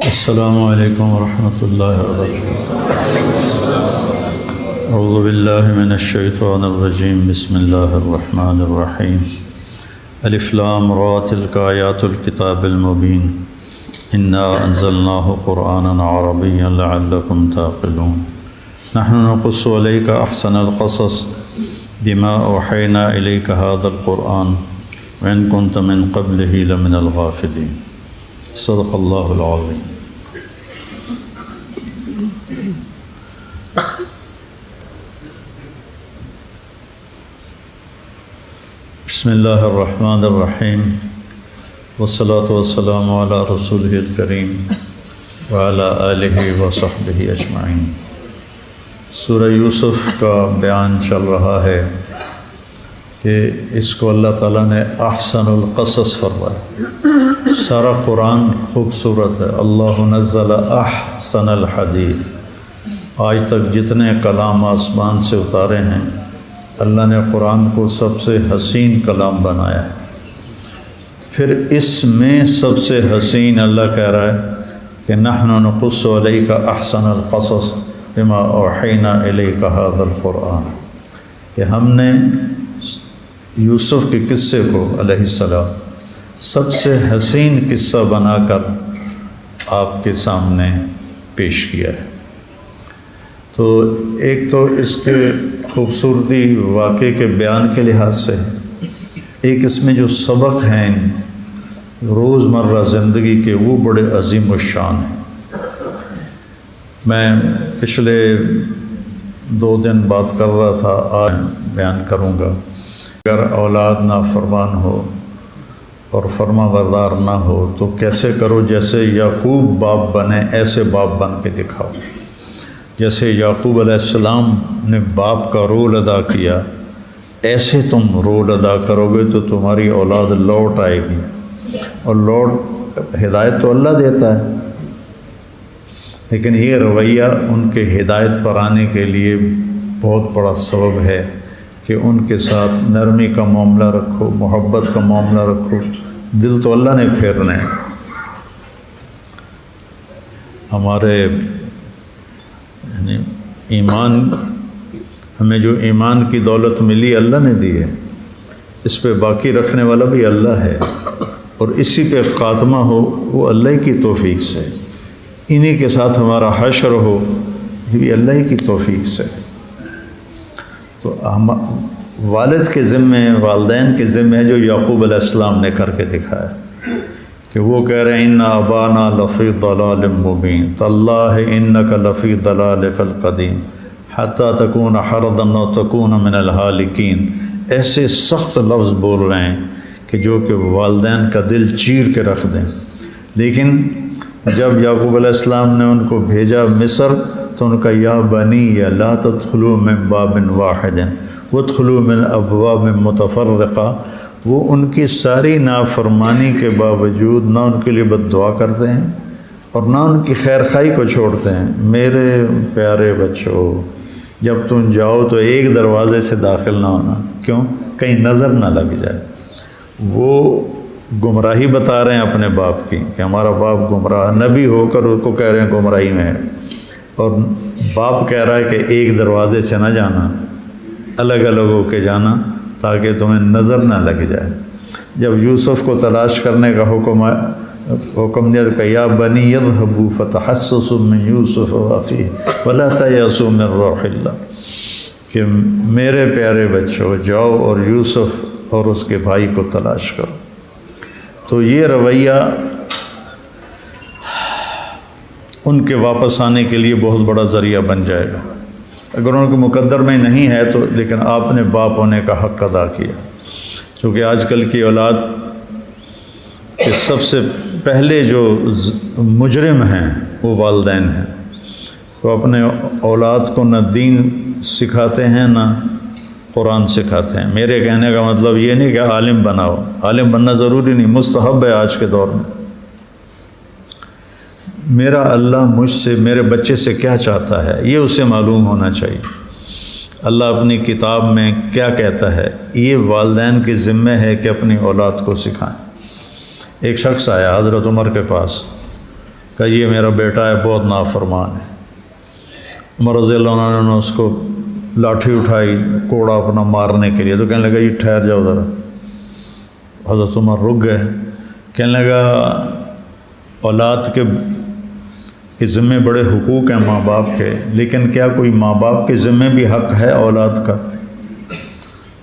السلام علیکم ورحمۃ اللہ وبرکاتہ۔ اعوذ باللہ من الشیطان الرجیم، بسم اللہ الرحمن الرحیم۔ الف لام را تلک آیات الکتاب المبین، انا انزلناہ قرآنا عربیا لعلکم تعقلون۔ نحن نقص علیک احسن القصص بما اوحینا الیک ھذا القرآن وان کنت من قبلہ لمن الغافلین۔ صدق اللہ العظیم۔ بسم اللہ الرحمن الرحیم، والصلاة والسلام علی رسولہ الکریم وعلی آلہ وصحبہ اجمعین۔ سورہ یوسف کا بیان چل رہا ہے کہ اس کو اللہ تعالیٰ نے احسن القصص فرمایا۔ سارا قرآن خوبصورت ہے۔ اللہ نزل احسن الحدیث، آج تک جتنے کلام آسمان سے اتارے ہیں اللہ نے قرآن کو سب سے حسین کلام بنایا ہے۔ پھر اس میں سب سے حسین اللہ کہہ رہا ہے کہ نحن نقص علیک احسن القصص بما اوحینا الیک ھذا القرآن، کہ ہم نے یوسف کے قصے کو علیہ السلام سب سے حسین قصہ بنا کر آپ کے سامنے پیش کیا ہے۔ تو ایک تو اس کے خوبصورتی واقعے کے بیان کے لحاظ سے، ایک اس میں جو سبق ہیں روزمرہ زندگی کے وہ بڑے عظیم الشان ہیں۔ میں پچھلے 2 دن بات کر رہا تھا، آج بیان کروں گا۔ اگر اولاد نافرمان ہو اور فرما بردار نہ ہو تو کیسے کرو؟ جیسے یعقوب باپ بنے ایسے باپ بن کے دکھاؤ۔ جیسے یعقوب علیہ السلام نے باپ کا رول ادا کیا، ایسے تم رول ادا کرو گے تو تمہاری اولاد لوٹ آئے گی۔ اور لوٹ ہدایت تو اللہ دیتا ہے، لیکن یہ رویہ ان کے ہدایت پر آنے کے لیے بہت بڑا سبب ہے کہ ان کے ساتھ نرمی کا معاملہ رکھو، محبت کا معاملہ رکھو۔ دل تو اللہ نے پھیرنے ہیں۔ ہمارے ایمان، ہمیں جو ایمان کی دولت ملی اللہ نے دی ہے، اس پہ باقی رکھنے والا بھی اللہ ہے، اور اسی پہ خاتمہ ہو وہ اللہ کی توفیق سے، انہی کے ساتھ ہمارا حشر ہو یہ بھی اللہ کی توفیق سے۔ تو ہم والد کے ذمے، والدین کے ذمے جو یعقوب علیہ السلام نے کر کے دکھایا کہ وہ کہہ رہے ہیں ان ابانا لفی ضلال مبین، تاللہ انک لفی ضلالک القدیم حتی تکون حرضا و تکون من الہالکین۔ ایسے سخت لفظ بول رہے ہیں کہ جو کہ والدین کا دل چیر کے رکھ دیں۔ لیکن جب یعقوب علیہ السلام نے ان کو بھیجا مصر تو ان کا یا بنی لا تدخلوا من باب واحد وادخلوا من ابواب متفرقہ، وہ ان کی ساری نافرمانی کے باوجود نہ ان کے لیے بد دعا کرتے ہیں اور نہ ان کی خیر خواہی کو چھوڑتے ہیں۔ میرے پیارے بچوں، جب تم جاؤ تو ایک دروازے سے داخل نہ ہونا، کیوں؟ کہیں نظر نہ لگ جائے۔ وہ گمراہی بتا رہے ہیں اپنے باپ کی کہ ہمارا باپ گمراہ، نبی ہو کر اس کو کہہ رہے ہیں گمراہی میں ہے، اور باپ کہہ رہا ہے کہ ایک دروازے سے نہ جانا، الگ الگ ہو کے جانا تاکہ تمہیں نظر نہ لگ جائے۔ جب یوسف کو تلاش کرنے کا حکم دیا کہ یا بنی اذهبوا فتحسسوا من یوسف واخیہ ولا تیأسوا من روح اللہ، کہ میرے پیارے بچوں جاؤ اور یوسف اور اس کے بھائی کو تلاش کرو۔ تو یہ رویہ ان کے واپس آنے کے لیے بہت بڑا ذریعہ بن جائے گا۔ اگر ان کے مقدر میں نہیں ہے تو لیکن آپ نے باپ ہونے کا حق ادا کیا، چونکہ آج کل کی اولاد کے سب سے پہلے جو مجرم ہیں وہ والدین ہیں۔ وہ اپنے اولاد کو نہ دین سکھاتے ہیں نہ قرآن سکھاتے ہیں۔ میرے کہنے کا مطلب یہ نہیں کہ عالم بناؤ، عالم بننا ضروری نہیں، مستحب ہے آج کے دور میں۔ میرا اللہ مجھ سے، میرے بچے سے کیا چاہتا ہے یہ اسے معلوم ہونا چاہیے۔ اللہ اپنی کتاب میں کیا کہتا ہے یہ والدین کے ذمہ ہے کہ اپنی اولاد کو سکھائیں۔ ایک شخص آیا حضرت عمر کے پاس، کہ یہ میرا بیٹا ہے بہت نافرمان ہے۔ عمر رضی اللہ عنہ نے اس کو لاٹھی اٹھائی کوڑا اپنا مارنے کے لیے، تو کہنے لگا یہ ٹھہر جاؤ ذرا۔ حضرت عمر رک گئے، کہنے لگا اولاد کے ذمے بڑے حقوق ہیں ماں باپ کے، لیکن کیا کوئی ماں باپ کے ذمے بھی حق ہے اولاد کا؟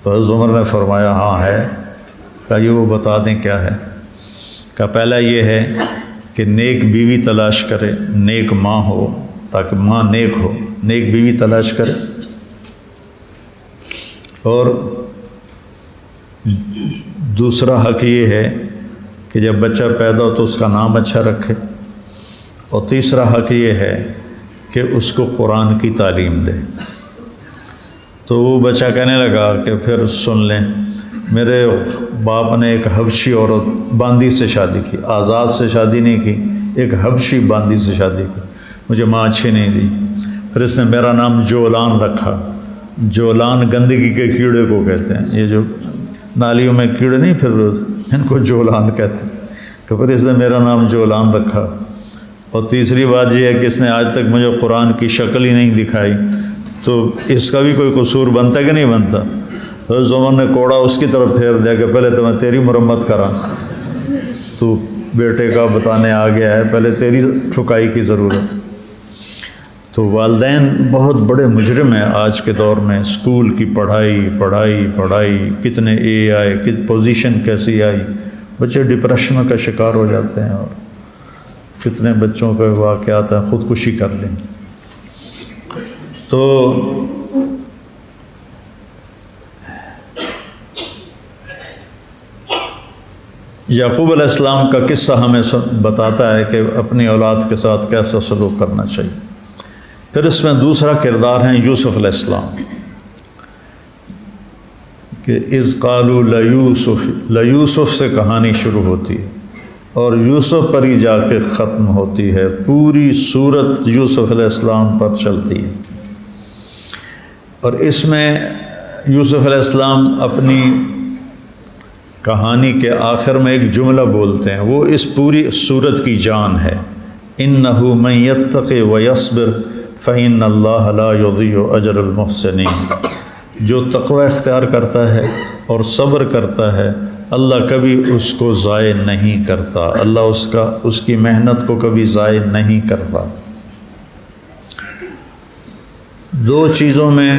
تو حضرت عمر نے فرمایا ہاں ہے۔ کہا یہ وہ بتا دیں کیا ہے؟ کہا پہلا یہ ہے کہ نیک بیوی تلاش کرے، نیک ماں ہو تاکہ ماں نیک ہو، نیک بیوی تلاش کرے، اور دوسرا حق یہ ہے کہ جب بچہ پیدا ہو تو اس کا نام اچھا رکھے، اور تیسرا حق یہ ہے کہ اس کو قرآن کی تعلیم دے۔ تو وہ بچہ کہنے لگا کہ پھر سن لیں، میرے باپ نے ایک حبشی عورت باندی سے شادی کی، آزاد سے شادی نہیں کی، ایک حبشی باندی سے شادی کی، مجھے ماں اچھی نہیں دی، پھر اس نے میرا نام جولان رکھا۔ جولان گندگی کے کیڑے کو کہتے ہیں، یہ جو نالیوں میں کیڑے نہیں پھر ان کو جولان کہتے ہیں، کہ پھر اس نے میرا نام جولان رکھا۔ اور تیسری بات یہ ہے کہ اس نے آج تک مجھے قرآن کی شکل ہی نہیں دکھائی، تو اس کا بھی کوئی قصور بنتا کہ نہیں بنتا؟ حضرت عمر نے کوڑا اس کی طرف پھیر دیا کہ پہلے تو میں تیری مرمت کرا، تو بیٹے کا بتانے آ گیا ہے، پہلے تیری ٹھکائی کی ضرورت۔ تو والدین بہت بڑے مجرم ہیں آج کے دور میں، اسکول کی پڑھائی، کتنے اے آئے، پوزیشن کیسی آئی، بچے ڈپریشن کا شکار ہو جاتے ہیں، اور کتنے بچوں کے واقعات ہیں خودکشی کر لیں۔ تو یعقوب علیہ السلام کا قصہ ہمیں بتاتا ہے کہ اپنی اولاد کے ساتھ کیسا سلوک کرنا چاہیے۔ پھر اس میں دوسرا کردار ہیں یوسف علیہ السلام، کہ اذ قالوا لیوسف سے کہانی شروع ہوتی ہے اور یوسف پر ہی جا کے ختم ہوتی ہے، پوری صورت یوسف علیہ السلام پر چلتی ہے۔ اور اس میں یوسف علیہ السلام اپنی کہانی کے آخر میں ایک جملہ بولتے ہیں، وہ اس پوری صورت کی جان ہے، اِنَّهُ مَن يَتَّقِ وَيَصْبِرْ فَإِنَّ اللَّهَ لَا يُضِيعُ أَجْرَ الْمُحْسِنِينَ۔ جو تقوی اختیار کرتا ہے اور صبر کرتا ہے، اللہ کبھی اس کو ضائع نہیں کرتا، اللہ اس کی محنت کو کبھی ضائع نہیں کرتا۔ دو چیزوں میں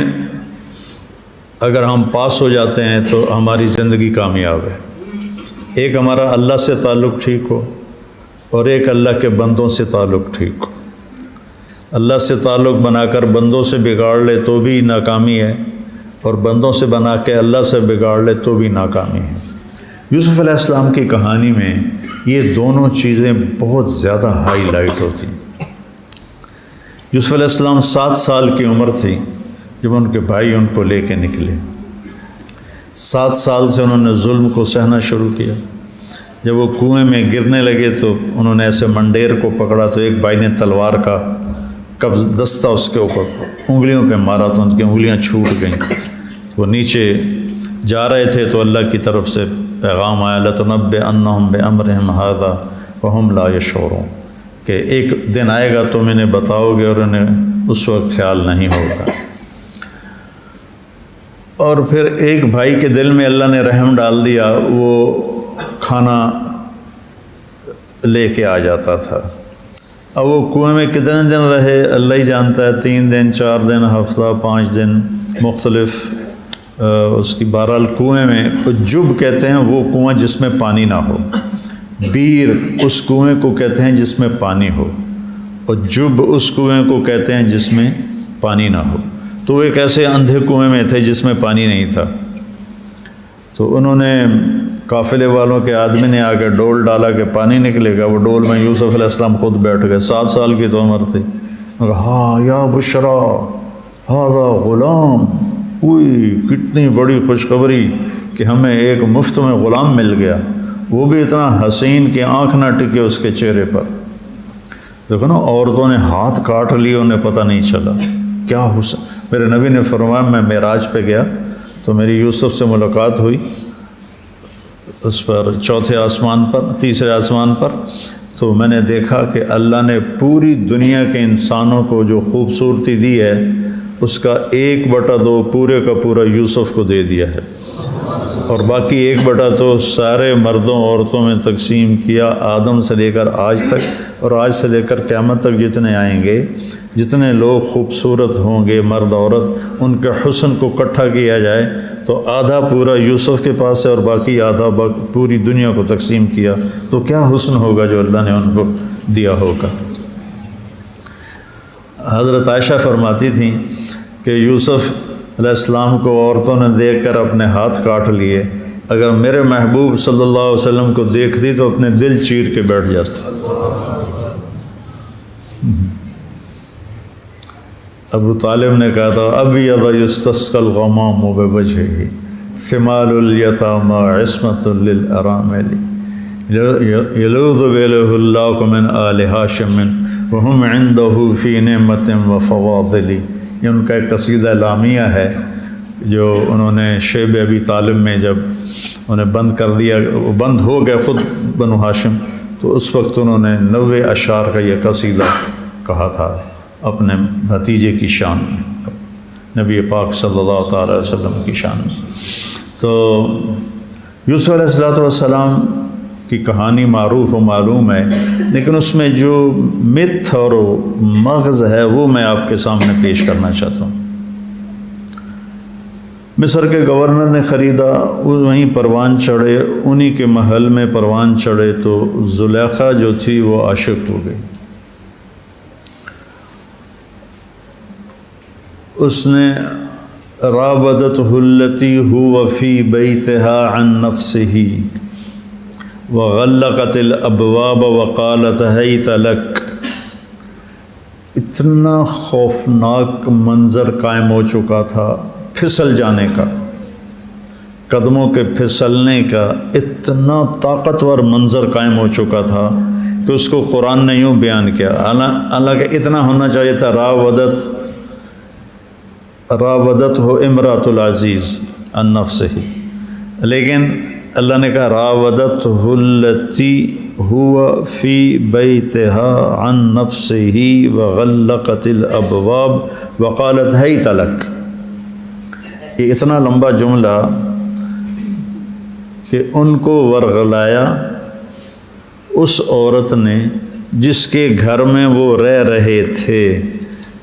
اگر ہم پاس ہو جاتے ہیں تو ہماری زندگی کامیاب ہے، ایک ہمارا اللہ سے تعلق ٹھیک ہو، اور ایک اللہ کے بندوں سے تعلق ٹھیک ہو۔ اللہ سے تعلق بنا کر بندوں سے بگاڑ لے تو بھی ناکامی ہے، اور بندوں سے بنا کے اللہ سے بگاڑ لے تو بھی ناکامی ہے۔ یوسف علیہ السلام کی کہانی میں یہ دونوں چیزیں بہت زیادہ ہائی لائٹ ہوتی ہیں۔ یوسف علیہ السلام 7 سال کی عمر تھی جب ان کے بھائی ان کو لے کے نکلے۔ 7 سال سے انہوں نے ظلم کو سہنا شروع کیا۔ جب وہ کنویں میں گرنے لگے تو انہوں نے ایسے منڈیر کو پکڑا تو ایک بھائی نے تلوار کا قبض دستہ اس کے اوپر انگلیوں پہ مارا تو ان کی انگلیاں چھوٹ گئیں۔ وہ نیچے جا رہے تھے تو اللہ کی طرف سے پیغام آیا، لَتُنَبِّئَنَّهُم بِأَمْرِهِمْ هَٰذَا وَهُمْ لَا يَشْعُرُونَ، کہ ایک دن آئے گا تم انہیں بتاؤ گے اور انہیں اس وقت خیال نہیں ہوگا۔ اور پھر ایک بھائی کے دل میں اللہ نے رحم ڈال دیا، وہ کھانا لے کے آ جاتا تھا۔ اب وہ کنویں میں کتنے دن رہے اللہ ہی جانتا ہے، 3 دن 4 دن ہفتہ 5 دن مختلف اس کی بہرحال کنویں میں جب کہتے ہیں وہ کنواں جس میں پانی نہ ہو، بیر اس کنویں کو کہتے ہیں جس میں پانی ہو، اور جب اس کنویں کو کہتے ہیں جس میں پانی نہ ہو۔ تو وہ ایک ایسے اندھے کنویں میں تھے جس میں پانی نہیں تھا۔ تو انہوں نے قافلے والوں کے آدمی نے آ کے ڈول ڈالا کہ پانی نکلے گا، وہ ڈول میں یوسف علیہ السلام خود بیٹھ گئے، 7 سال کی تو عمر تھی۔ ہاں یا بشرا ھذا غلام، اوئی کتنی بڑی خوشخبری کہ ہمیں ایک مفت میں غلام مل گیا، وہ بھی اتنا حسین کہ آنکھ نہ ٹکے اس کے چہرے پر۔ دیکھو نا، عورتوں نے ہاتھ کاٹ لیے انہیں پتہ نہیں چلا، کیا حسن۔ میرے نبی نے فرمایا میں معراج پہ گیا تو میری یوسف سے ملاقات ہوئی، اس پر 4تھے آسمان پر 3رے آسمان پر، تو میں نے دیکھا کہ اللہ نے پوری دنیا کے انسانوں کو جو خوبصورتی دی ہے اس کا 1/2 پورے کا پورا یوسف کو دے دیا ہے، اور باقی 1/2 سارے مردوں عورتوں میں تقسیم کیا، آدم سے لے کر آج تک، اور آج سے لے کر قیامت تک جتنے آئیں گے، جتنے لوگ خوبصورت ہوں گے مرد عورت، ان کے حسن کو اکٹھا کیا جائے تو آدھا پورا یوسف کے پاس ہے اور باقی آدھا پوری دنیا کو تقسیم کیا، تو کیا حسن ہوگا جو اللہ نے ان کو دیا ہوگا۔ حضرت عائشہ فرماتی تھیں کہ یوسف علیہ السلام کو عورتوں نے دیکھ کر اپنے ہاتھ کاٹ لیے، اگر میرے محبوب صلی اللہ علیہ وسلم کو دیکھتی تو اپنے دل چیر کے بیٹھ جاتی۔ ابو طالب نے کہا تھا ابیض یستسقی الغمام بوجہہ ثمال الیتامی عصمۃ للارامل یلوذ بہ اللہ من آل ہاشم وہم عندہ فی نعمت وفواضل۔ یہ ان کا ایک قصیدہ لامیہ ہے جو انہوں نے شیب ابی طالب میں جب انہیں بند کر دیا، وہ بند ہو گئے خود بنو ہاشم، تو اس وقت انہوں نے 90 اشعار کا یہ قصیدہ کہا تھا اپنے بھتیجے کی شان میں، نبی پاک صلی اللہ تعالی علیہ وسلم کی شان میں۔ تو یوسف علیہ السلام کی کہانی معروف و معلوم ہے، لیکن اس میں جو متھ اور مغز ہے وہ میں آپ کے سامنے پیش کرنا چاہتا ہوں۔ مصر کے گورنر نے خریدا، وہیں پروان چڑھے، انہی کے محل میں پروان چڑھے تو زلیخا جو تھی وہ عاشق ہو گئی۔ اس نے راودته التي هو في بيتها عن نفسه وغلقت الابواب وقالت هيت لك۔ اتنا خوفناک منظر قائم ہو چکا تھا، پھسل جانے کا، قدموں کے پھسلنے کا اتنا طاقتور منظر قائم ہو چکا تھا کہ اس کو قرآن نے یوں بیان کیا، حالانکہ اتنا ہونا چاہیے تھا راودت ہو امراۃ العزیز عن نفسہ، لیکن اللہ نے کہا راودت التی ہوا فی بیتہا عن نفسہ وغلقت الابواب وقالت ہیت لک۔ یہ اتنا لمبا جملہ کہ ان کو ورغلایا اس عورت نے جس کے گھر میں وہ رہ رہے تھے،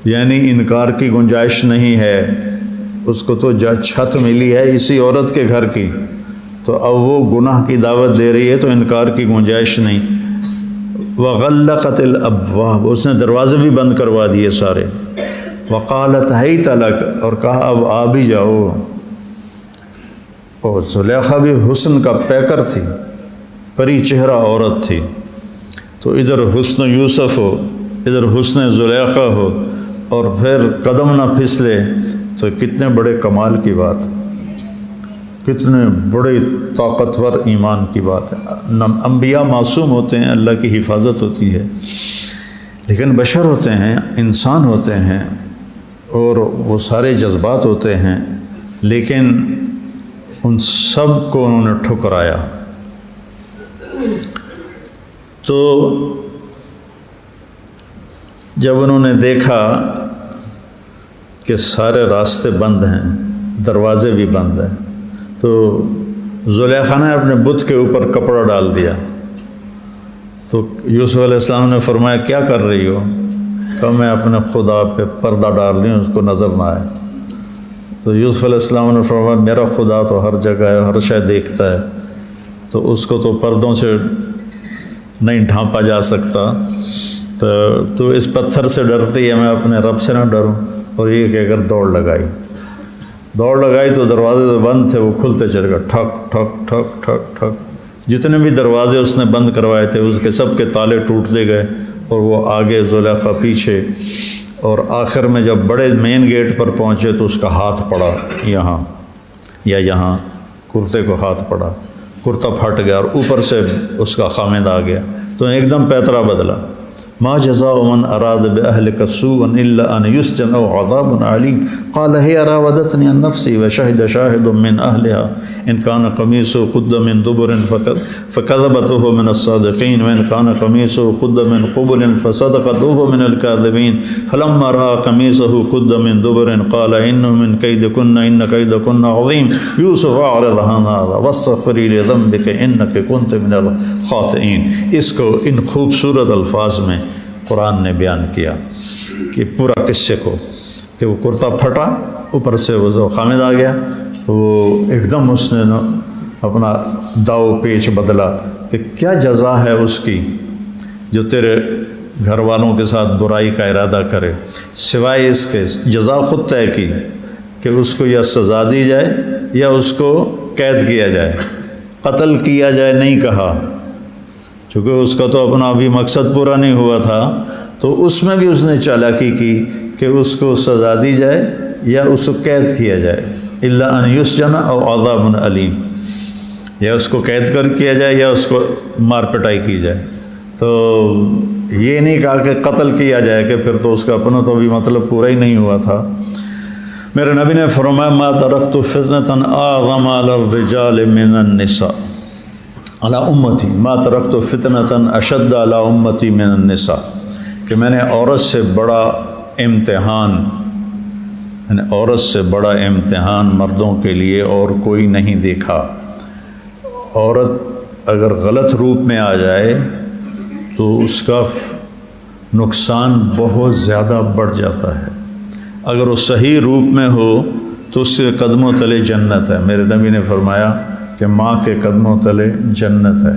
یعنی انکار کی گنجائش نہیں ہے، اس کو تو چھت ملی ہے اسی عورت کے گھر کی، تو اب وہ گناہ کی دعوت دے رہی ہے تو انکار کی گنجائش نہیں۔ وغلقت الابواب، اس نے دروازے بھی بند کروا دیے سارے۔ وقالت ہیت لک، اور کہا اب آ بھی جاؤ۔ اور زلیخا بھی حسن کا پیکر تھی، پری چہرہ عورت تھی، تو ادھر حسن یوسف ہو، ادھر حسن زلیخا ہو، اور پھر قدم نہ پھسلے، تو کتنے بڑے کمال کی بات، کتنے بڑے طاقتور ایمان کی بات ہے۔ انبیاء معصوم ہوتے ہیں، اللہ کی حفاظت ہوتی ہے، لیکن بشر ہوتے ہیں، انسان ہوتے ہیں، اور وہ سارے جذبات ہوتے ہیں، لیکن ان سب کو انہوں نے ٹھکرایا۔ تو جب انہوں نے دیکھا کہ سارے راستے بند ہیں، دروازے بھی بند ہیں، تو زلیخا نے اپنے بت کے اوپر کپڑا ڈال دیا۔ تو یوسف علیہ السلام نے فرمایا کیا کر رہی ہو؟ کہ میں اپنے خدا پہ پردہ ڈال رہی ہوں، اس کو نظر نہ آئے۔ تو یوسف علیہ السلام نے فرمایا میرا خدا تو ہر جگہ ہے، ہر شے دیکھتا ہے، تو اس کو تو پردوں سے نہیں ڈھانپا جا سکتا، تو اس پتھر سے ڈرتی ہے، میں اپنے رب سے نہ ڈروں۔ اور یہ کہہ کر دوڑ لگائی تو دروازے تو بند تھے، وہ کھلتے چلے گئے، ٹھک ٹھک ٹھک ٹھک ٹھک، جتنے بھی دروازے اس نے بند کروائے تھے اس کے سب کے تالے ٹوٹتے گئے، اور وہ آگے زلیخا پیچھے، اور آخر میں جب بڑے مین گیٹ پر پہنچے تو اس کا ہاتھ پڑا یہاں یا یہاں، کرتے کو ہاتھ پڑا، کرتا پھٹ گیا، اور اوپر سے اس کا خامد آ گیا، تو ایک دم پیترا بدلا۔ ما جزاء من اراد باهلك سوءا الا ان يسجن او عذاب عليم قال هي راودتني عن نفسي وشهد شاهد من اهلها ان کان قمیصہ قد من دبر فکذبت وهو من الصادقین وان کان قمیصہ قد من قبل فصدقت وهو من الكاذبین فلما رأى قمیصہ قد من دبر قال انه من کیدکن ان کیدکن عظیم یوسف اعرض عن هذا واستغفری لذنبک انک کنت من الخاطئین۔ اس کو ان خوبصورت الفاظ میں قرآن نے بیان کیا کہ پورا قصے کو کہ وہ کرتا پھٹا، اوپر سے وہ خامد آ گیا، وہ ایک دم اس نے اپنا داؤ پیچ بدلا کہ کیا جزا ہے اس کی جو تیرے گھر والوں کے ساتھ برائی کا ارادہ کرے، سوائے اس کے جزا خود طے کی کہ اس کو یا سزا دی جائے یا اس کو قید کیا جائے، قتل کیا جائے نہیں کہا، چونکہ اس کا تو اپنا ابھی مقصد پورا نہیں ہوا تھا، تو اس میں بھی اس نے چالاکی کی کہ اس کو سزا دی جائے یا اس کو قید کیا جائے، الا ان یسجن او عذاب علیم، یا اس کو قید کر کیا جائے یا اس کو مار پٹائی کی جائے۔ تو یہ نہیں کہا کہ قتل کیا جائے کہ پھر تو اس کا اپنا تو بھی مطلب پورا ہی نہیں ہوا تھا۔ میرے نبی نے فرمایا ما ترکت فتنة اعظم علی الرجال من النساء علی امتی، ما ترکت فتنة اشد علی امتی من النساء، کہ میں نے عورت سے بڑا امتحان، یعنی عورت سے بڑا امتحان مردوں کے لیے اور کوئی نہیں دیکھا۔ عورت اگر غلط روپ میں آ جائے تو اس کا نقصان بہت زیادہ بڑھ جاتا ہے، اگر وہ صحیح روپ میں ہو تو اس کے قدموں تلے جنت ہے۔ میرے نبی نے فرمایا کہ ماں کے قدموں تلے جنت ہے۔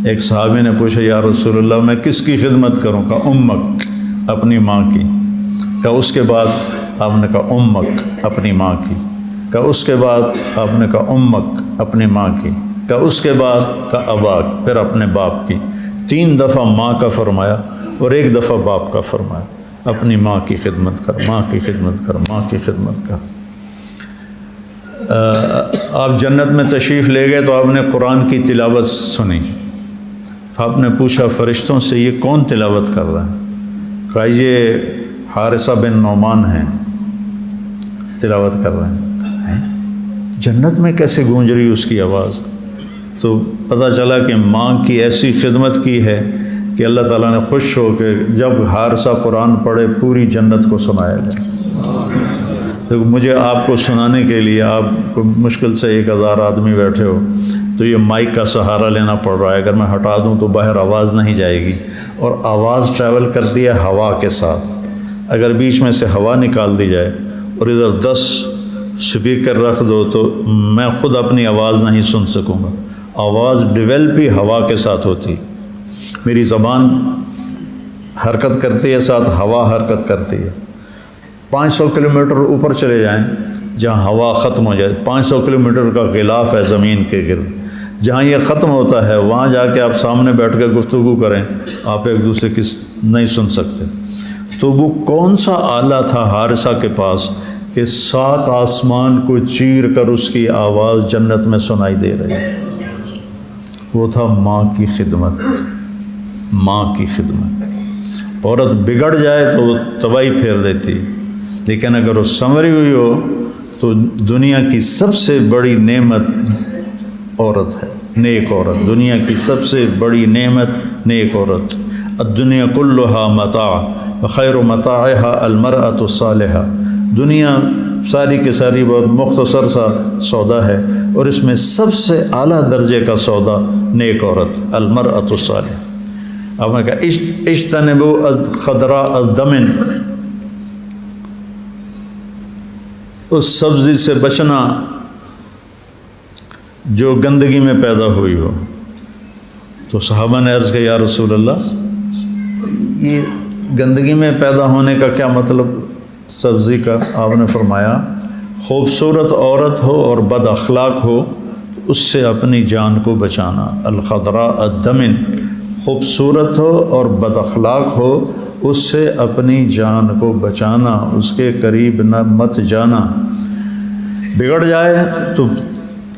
ایک صحابی نے پوچھا یا رسول اللہ میں کس کی خدمت کروں؟ کہا امک، اپنی ماں کی۔ کہا اس کے بعد؟ آپ نے کہا امک، اپنی ماں کی۔ کہا اس کے بعد؟ آپ نے کہا امک، اپنی ماں کی۔ کہا اس کے بعد؟ کہا اباک، پھر اپنے باپ کی۔ 3 دفعہ ماں کا فرمایا اور 1 دفعہ باپ کا فرمایا۔ اپنی ماں کی خدمت کر، ماں کی خدمت کر، ماں کی خدمت کر۔ آپ جنت میں تشریف لے گئے تو آپ نے قرآن کی تلاوت سنی، آپ نے پوچھا فرشتوں سے یہ کون تلاوت کر رہا ہے؟ کہا یہ حارثہ بن نعمان ہیں، تلاوت کر رہے ہیں۔ جنت میں کیسے گونج رہی اس کی آواز؟ تو پتہ چلا کہ ماں کی ایسی خدمت کی ہے کہ اللہ تعالیٰ نے خوش ہو کہ جب حارثہ قرآن پڑھے پوری جنت کو سنایا جائے۔ تو مجھے آپ کو سنانے کے لیے آپ کو مشکل سے 1000 آدمی بیٹھے ہو تو یہ مائک کا سہارا لینا پڑ رہا ہے، اگر میں ہٹا دوں تو باہر آواز نہیں جائے گی، اور آواز ٹریول کرتی ہے ہوا کے ساتھ۔ اگر بیچ میں سے ہوا نکال دی جائے اور ادھر 10 سپیکر رکھ دو تو میں خود اپنی آواز نہیں سن سکوں گا۔ آواز ڈیولپ ہی ہوا کے ساتھ ہوتی، میری زبان حرکت کرتی ہے، ساتھ ہوا حرکت کرتی ہے۔ 500 کلومیٹر اوپر چلے جائیں جہاں ہوا ختم ہو جائے، 500 کلومیٹر کا غلاف ہے زمین کے گرد، جہاں یہ ختم ہوتا ہے وہاں جا کے آپ سامنے بیٹھ کے گفتگو کریں، آپ ایک دوسرے کی نہیں سن سکتے۔ تو وہ کون سا آلہ تھا حارثہ کے پاس کہ 7 آسمان کو چیر کر اس کی آواز جنت میں سنائی دے رہی؟ وہ تھا ماں کی خدمت، ماں کی خدمت۔ عورت بگڑ جائے تو وہ تباہی پھیر دیتی، لیکن اگر وہ سنوری ہوئی ہو تو دنیا کی سب سے بڑی نعمت عورت ہے، نیک عورت۔ دنیا کی سب سے بڑی نعمت نیک عورت۔ الدنیا کلھا متاع وخیر متاعها المرأة الصالحہ۔ دنیا ساری کی ساری بہت مختصر سا سودا ہے، اور اس میں سب سے اعلیٰ درجے کا سودا نیک عورت، المرأة الصالحہ۔ آپ نے کہا اجتنبوا خضراء الدمن، اس سبزی سے بچنا جو گندگی میں پیدا ہوئی ہو۔ تو صحابہ نے عرض کیا یا رسول اللہ یہ گندگی میں پیدا ہونے کا کیا مطلب سبزی کا؟ آپ نے فرمایا خوبصورت عورت ہو اور بد اخلاق ہو اس سے اپنی جان کو بچانا۔ الخضراء الدمن، خوبصورت ہو اور بد اخلاق ہو اس سے اپنی جان کو بچانا، اس کے قریب نہ مت جانا۔ بگڑ جائے تو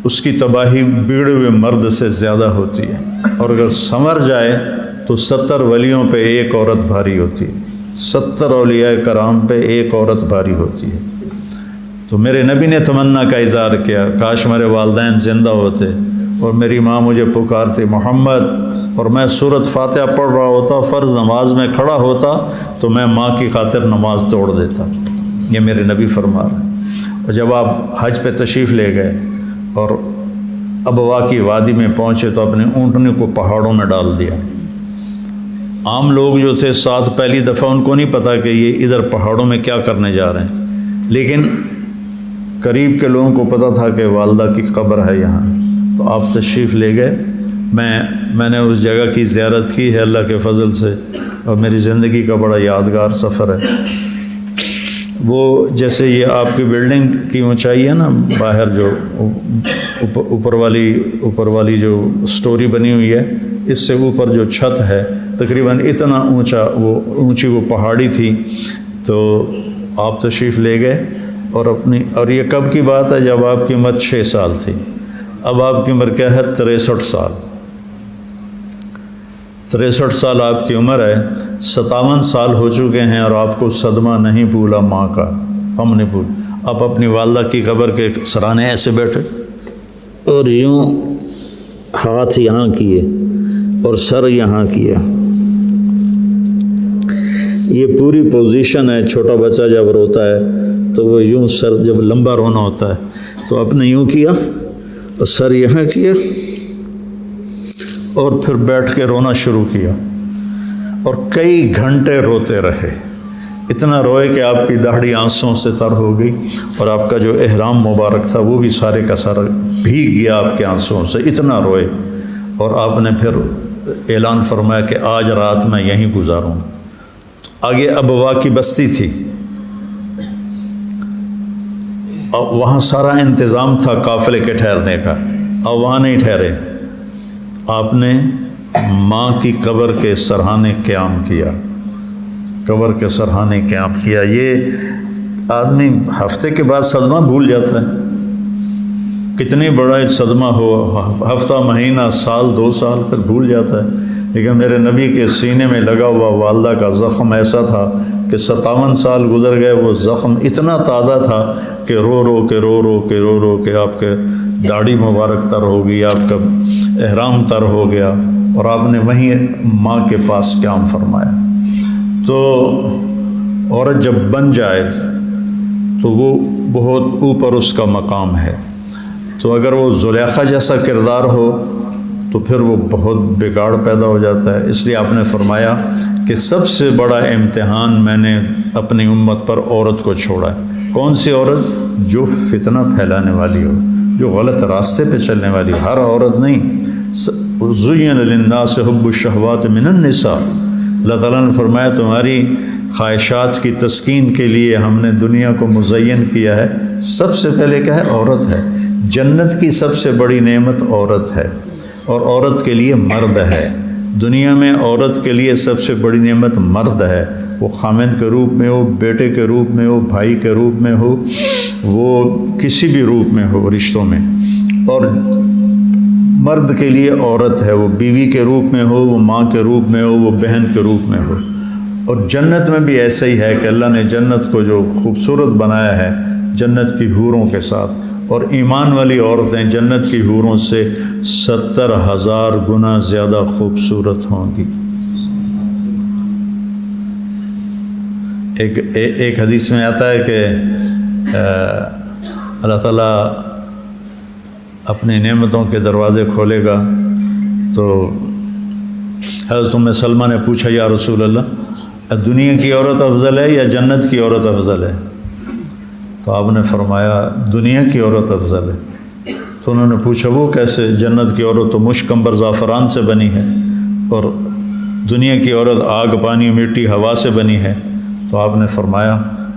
اس کی تباہی بگڑے ہوئے مرد سے زیادہ ہوتی ہے، اور اگر سنور جائے تو 70 ولیوں پہ ایک عورت بھاری ہوتی ہے، 70 اولیاء کرام پہ ایک عورت بھاری ہوتی ہے۔ تو میرے نبی نے تمنا کا اظہار کیا، کاش میرے والدین زندہ ہوتے اور میری ماں مجھے پکارتی محمد، اور میں سورۃ فاتحہ پڑھ رہا ہوتا، فرض نماز میں کھڑا ہوتا تو میں ماں کی خاطر نماز توڑ دیتا۔ یہ میرے نبی فرما رہے ہیں۔ اور جب آپ حج پہ تشریف لے گئے اور ابوا کی وادی میں پہنچے تو اپنے اونٹنی کو پہاڑوں میں ڈال دیا۔ عام لوگ جو تھے ساتھ پہلی دفعہ ان کو نہیں پتا کہ یہ ادھر پہاڑوں میں کیا کرنے جا رہے ہیں، لیکن قریب کے لوگوں کو پتہ تھا کہ والدہ کی قبر ہے یہاں، تو آپ تشریف لے گئے۔ میں نے اس جگہ کی زیارت کی ہے اللہ کے فضل سے، اور میری زندگی کا بڑا یادگار سفر ہے۔ وہ جیسے یہ آپ کی بلڈنگ کی اونچائی ہے نا، باہر جو اوپر والی جو سٹوری بنی ہوئی ہے، اس سے اوپر جو چھت ہے تقریباً اتنا اونچی وہ پہاڑی تھی۔ تو آپ تشریف لے گئے اور یہ کب کی بات ہے؟ جب آپ کی عمر 6 سال تھی۔ اب آپ کی عمر کیا ہے؟ 63 سال۔ 63 سال آپ کی عمر ہے، 57 سال ہو چکے ہیں اور آپ کو صدمہ نہیں بھولا ماں کا، ہم نے بھول۔ آپ اپنی والدہ کی قبر کے سرانے ایسے بیٹھے اور یوں ہاتھ یہاں کیے اور سر یہاں کیا، یہ پوری پوزیشن ہے۔ چھوٹا بچہ جب روتا ہے تو وہ یوں سر، جب لمبا رونا ہوتا ہے تو آپ نے یوں کیا اور سر یہاں کیا اور پھر بیٹھ کے رونا شروع کیا، اور کئی گھنٹے روتے رہے۔ اتنا روئے کہ آپ کی داڑھی آنسوں سے تر ہو گئی، اور آپ کا جو احرام مبارک تھا وہ بھی سارے کا سارا بھیگ گیا آپ کے آنسوں سے، اتنا روئے۔ اور آپ نے پھر اعلان فرمایا کہ آج رات میں یہیں گزاروں۔ آگے ابوا کی بستی تھی، اور وہاں سارا انتظام تھا قافلے کے ٹھہرنے کا، اور وہاں نہیں ٹھہرے۔ آپ نے ماں کی قبر کے سرحانے قیام کیا، قبر کے سرحانے قیام کیا۔ یہ آدمی ہفتے کے بعد صدمہ بھول جاتا ہے، کتنی بڑا صدمہ ہو، ہفتہ، مہینہ، سال، 2 سال، پھر بھول جاتا ہے۔ لیکن میرے نبی کے سینے میں لگا ہوا والدہ کا زخم ایسا تھا کہ 57 سال گزر گئے، وہ زخم اتنا تازہ تھا کہ رو رو کے آپ کے داڑھی مبارک تر ہو گئی، آپ کا احرام تر ہو گیا، اور آپ نے وہیں ماں کے پاس قیام فرمایا۔ تو عورت جب بن جائے تو وہ بہت اوپر اس کا مقام ہے۔ تو اگر وہ زلیخا جیسا کردار ہو تو پھر وہ بہت بگاڑ پیدا ہو جاتا ہے۔ اس لیے آپ نے فرمایا کہ سب سے بڑا امتحان میں نے اپنی امت پر عورت کو چھوڑا ہے۔ کون سی عورت؟ جو فتنہ پھیلانے والی ہو، جو غلط راستے پہ چلنے والی ہو۔ ہر عورت نہیں۔ زُيِّنَ لِلنَّاسِ حُبُّ الشَّهَوَاتِ مِنَ النِّسَاءِ، اللہ تعالیٰ نے فرمایا تمہاری خواہشات کی تسکین کے لیے ہم نے دنیا کو مزین کیا ہے۔ سب سے پہلے کیا ہے؟ عورت ہے۔ جنت کی سب سے بڑی نعمت عورت ہے، اور عورت کے لیے مرد ہے۔ دنیا میں عورت کے لیے سب سے بڑی نعمت مرد ہے، وہ خامند کے روپ میں ہو، بیٹے کے روپ میں ہو، بھائی کے روپ میں ہو، وہ کسی بھی روپ میں ہو رشتوں میں۔ اور مرد کے لیے عورت ہے، وہ بیوی کے روپ میں ہو، وہ ماں کے روپ میں ہو، وہ بہن کے روپ میں ہو۔ اور جنت میں بھی ایسا ہی ہے کہ اللہ نے جنت کو جو خوبصورت بنایا ہے جنت کی حوروں کے ساتھ، اور ایمان والی عورتیں جنت کی حوروں سے 70,000 گنا زیادہ خوبصورت ہوں گی۔ ایک حدیث میں آتا ہے کہ اللہ تعالیٰ اپنی نعمتوں کے دروازے کھولے گا، تو حضرت ام سلمہ نے پوچھا یا رسول اللہ، دنیا کی عورت افضل ہے یا جنت کی عورت افضل ہے؟ تو آپ نے فرمایا دنیا کی عورت افضل ہے۔ تو انہوں نے پوچھا وہ کیسے؟ جنت کی عورت تو مشک عنبر زعفران سے بنی ہے، اور دنیا کی عورت آگ، پانی، مٹی، ہوا سے بنی ہے۔ تو آپ نے فرمایا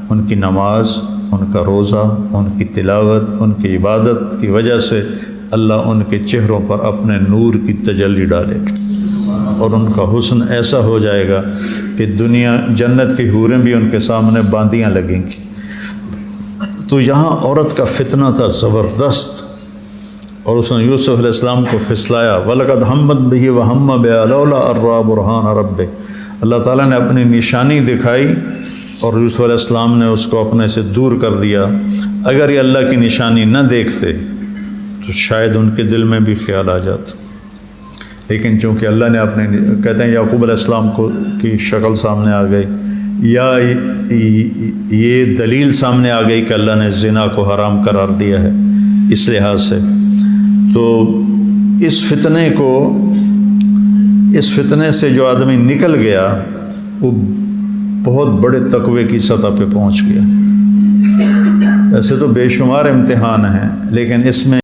ان کی نماز، ان کا روزہ، ان کی تلاوت، ان کی عبادت کی وجہ سے اللہ ان کے چہروں پر اپنے نور کی تجلی ڈالے گا، اور ان کا حسن ایسا ہو جائے گا کہ جنت کی حوریں بھی ان کے سامنے باندیاں لگیں گی۔ تو یہاں عورت کا فتنہ تھا زبردست، اور اس نے یوسف علیہ السلام کو پھسلایا، وَلَقَدْ هَمَّتْ بِهِ وَهَمَّ بِهَا لَوْلَا أَن رَأَىٰ بُرْهَانَ رَبِّهِ۔ اللہ تعالیٰ نے اپنی نشانی دکھائی اور یوسف علیہ السلام نے اس کو اپنے سے دور کر دیا، اگر یہ اللہ کی نشانی نہ دیکھتے تو شاید ان کے دل میں بھی خیال آ جاتا، لیکن چونکہ اللہ نے اپنے کہتے ہیں یعقوب علیہ السلام کی شکل سامنے آ گئی، یا یہ دلیل سامنے آ گئی کہ اللہ نے زنا کو حرام قرار دیا ہے، اس لحاظ سے تو اس فتنے سے جو آدمی نکل گیا وہ بہت بڑے تقوی کی سطح پہ پہنچ گیا۔ ایسے تو بے شمار امتحان ہیں، لیکن اس میں